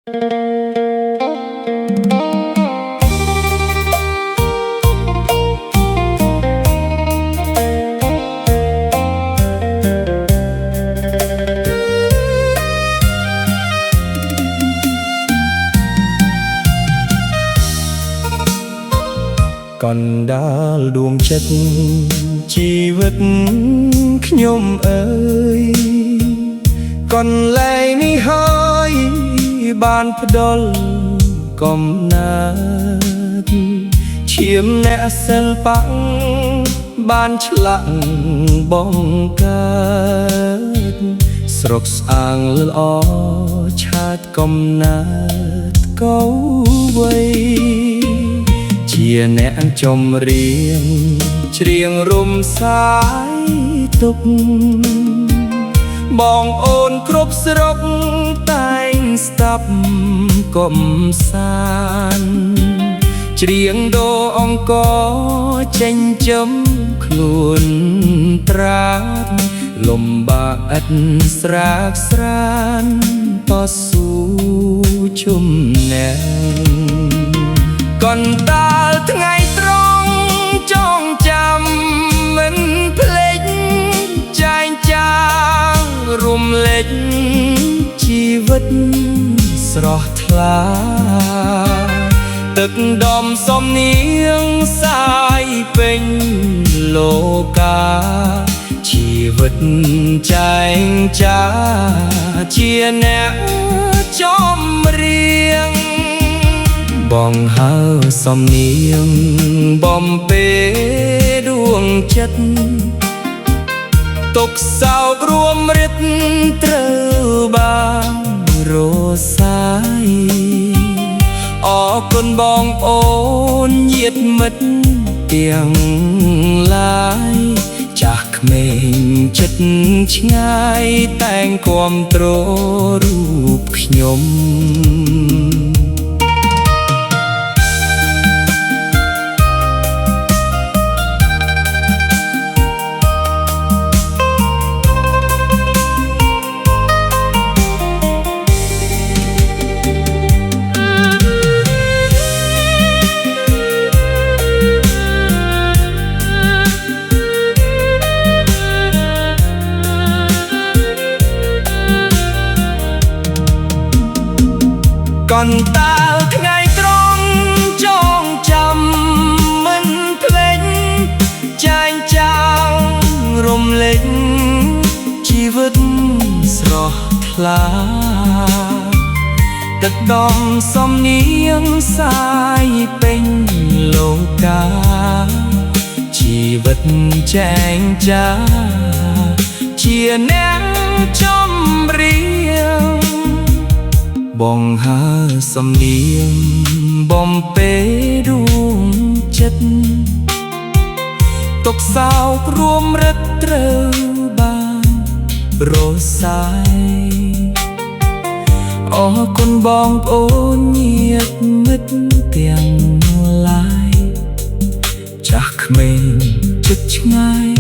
កណ្ដាលដួងចិត្តជីវិតខ្ញុំអើយកន្លែងនេះហើយបានផ្ដល់កំណើតឈាមអ្នកសិល្បៈបានឆ្លាក់បង្កើតស្រុកស្អាងល្អឆាតកំណើតកៅវ័យជាអ្នកចម្រៀងច្រៀងរំសាយទុកបងអូនគ្រប់ស្រុកតែងស្ដាប់កំសាន្តច្រៀងដូរអង្គចេញចំខ្លួនត្រាតលំបាកឥតស្រាកស្រានតស៊ូជំនះកណ្ដាលថ្ងៃត្រង់ចងចាំមិនភ្លេចចែងចាងរំលេចជីវិតស្រស់ថ្លាទឹកដំសំនៀងសាយពេញលោកកាជីវិតចែងចាជាអ្នកចម្រៀងបងហើសំនៀងបំពេដួងចិត្តទុកសោករួមរិទ្ធត្រូវបានរសាយអរគុណបងប្អូនញាតិមិត្តទាំងឡាយចាស់ក្មេងចិត្តឆ្ងាយតែងគាំទ្ររូបខ្ញុំកណ្ដាលថ្ងៃត្រង់ចងចាំមិនភ្លេចចែងចាងរំលេចជីវិតស្រស់ថ្លាទឹកដំសំនៀងសាយពេញលោកកាជីវិតចែងចាជាអ្នកចម្រៀងបងហើសំនៀងបំពេដួងចិត្តទុកសោករួមរិទ្ធត្រូវបានរសាយអរគុណបងប្អូនញាតិមិត្តទាំងឡាយចាស់ក្មេងជិតឆ្ងាយ